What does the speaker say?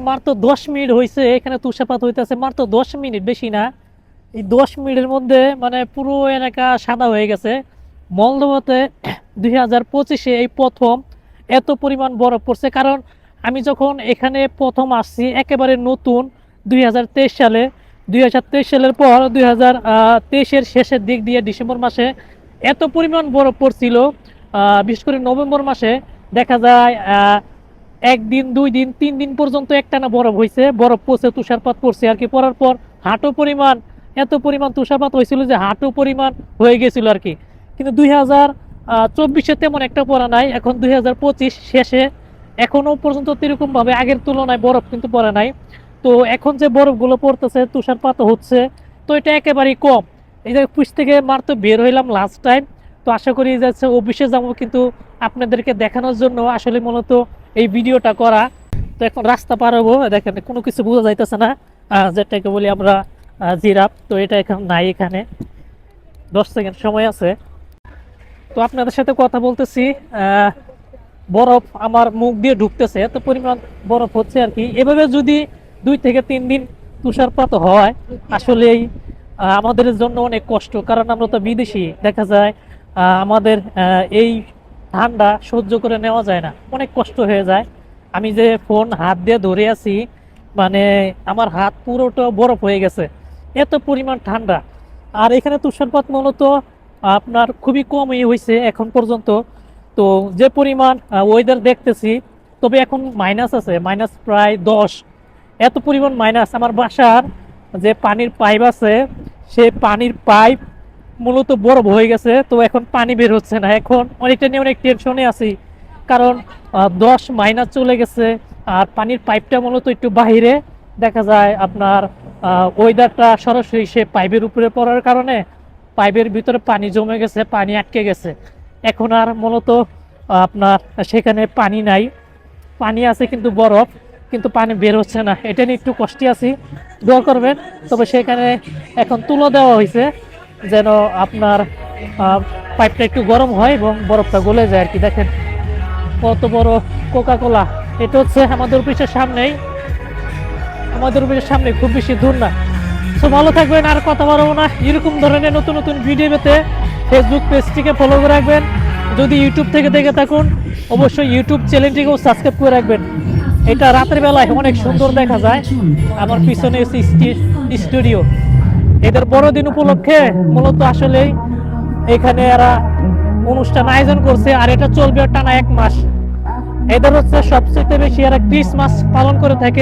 মাত্র 10 মিনিট হয়েছে, এখানে তুষারপাত হইতেছে মাত্র 10 মিনিট, বেশি না। এই 10 মিনিটের মধ্যে মানে পুরো এলাকা সাদা হয়ে গেছে। মলদোবাতে 2025-এ এই প্রথম এত পরিমাণ বরফ পড়ছে। কারণ আমি যখন এখানে প্রথম আসছি একেবারে নতুন 2023 সালে, 2023 সালের পর 2023-এর শেষের দিক দিয়ে ডিসেম্বর মাসে এত পরিমাণ বরফ পড়ছিল। বিশেষ করে নভেম্বর মাসে দেখা যায় একদিন, 2 দিন, 3 দিন পর্যন্ত একটানা বরফ হয়েছে, বরফ পড়ছে, তুষারপাত পড়ছে আর কি। পড়ার পর হাঁটু পরিমাণ, এত পরিমাণ তুষারপাত হয়েছিল যে হাঁটু পরিমাণ হয়ে গেছিল আর কি। কিন্তু 2024-এ তেমন একটা পড়া নাই। এখন 2025 শেষে এখনো পর্যন্ত এরকম ভাবে আগের তুলনায় বরফ কিন্তু পড়ে নাই। তো এখন যে বরফগুলো পড়তেছে, তুষারপাত হচ্ছে, তো এটা একেবারেই কম। এই যে অফিস থেকে মাত্র বের হইলাম লাস্ট টাইম, তো আশা করি যাচ্ছে অফিসে যাবো, কিন্তু আপনাদেরকে দেখানোর জন্য আসলে মূলত এই ভিডিওটা করা। তো এখন রাস্তা পার হবো, দেখেন কোনো কিছু বোঝা যাইতেছে না, যেটাকে বলি আমরা জিরাফ, তো এটা এখন নাই। এখানে 10 সেকেন্ড সময় আছে, তো আপনাদের সাথে কথা বলতেছি। বরফ আমার মুখ দিয়ে ঢুকতেছে, এত পরিমাণ বরফ হচ্ছে আর কি। এভাবে যদি 2 থেকে 3 দিন তুষারপাত হয়, আসলেই আমাদের জন্য অনেক কষ্ট। কারণ আমরা তো বিদেশি, দেখা যায় আমাদের এই ঠান্ডা সহ্য করে নেওয়া যায় না, অনেক কষ্ট হয়ে যায়। আমি যে ফোন হাত দিয়ে ধরে আছি, মানে আমার হাত পুরোটা বরফ হয়ে গেছে, এত পরিমাণ ঠান্ডা। আর এখানে তুষারপাত মূলত আপনার খুবই কমই হয়েছে এখন পর্যন্ত। তো যে পরিমাণ ওয়েদার দেখতেছি, তবে এখন মাইনাস আছে, মাইনাস প্রায় 10। এত পরিমাণ মাইনাস। আমার বাসার যে পানির পাইপ আছে, সে পানির পাইপ মূলত বরফ হয়ে গেছে, তো এখন পানি বের হচ্ছে না। এখন অনেকটা নিয়ে অনেক টেনশনে আছি, কারণ 10 মাইনাস চলে গেছে। আর পানির পাইপটা মূলত একটু বাহিরে, দেখা যায় আপনার ওয়েদারটা সরাসরি সে পাইপের উপরে পড়ার কারণে পাইপের ভিতরে পানি জমে গেছে, পানি আটকে গেছে। এখন আর মূলত আপনার সেখানে পানি নাই, পানি আছে কিন্তু বরফ, কিন্তু পানি বের হচ্ছে না। এটা নিয়ে একটু কষ্টে আছি, দোয়া করবেন। তবে সেখানে এখন তুলো দেওয়া হয়েছে, যেন আপনার পাইপটা একটু গরম হয় এবং বরফটা গলে যায় আর কি। দেখেন কত বড় কোকা কোলা, এটা হচ্ছে আমাদের অফিসের সামনেই, আমাদের অফিসের সামনে, খুব বেশি দূর না। তো ভালো থাকবেন, আর কথা বলবো না। এরকম ধরনের নতুন নতুন ভিডিও পেতে ফেসবুক পেজটিকে ফলো করে রাখবেন। যদি ইউটিউব থেকে দেখে থাকুন, অবশ্যই ইউটিউব চ্যানেলটিকেও সাবস্ক্রাইব করে রাখবেন। এটা রাতের বেলায় অনেক সুন্দর দেখা যায়। আমার পিছনে স্টুডিও, এদের বড়দিন উপলক্ষে মূলত আসলেই এখানে এরা অনুষ্ঠান আয়োজন করছে, আর এটা চলবে টানা 1 মাস। এদের হচ্ছে সবচেয়ে বেশি এরা ক্রিসমাস পালন করে থাকে।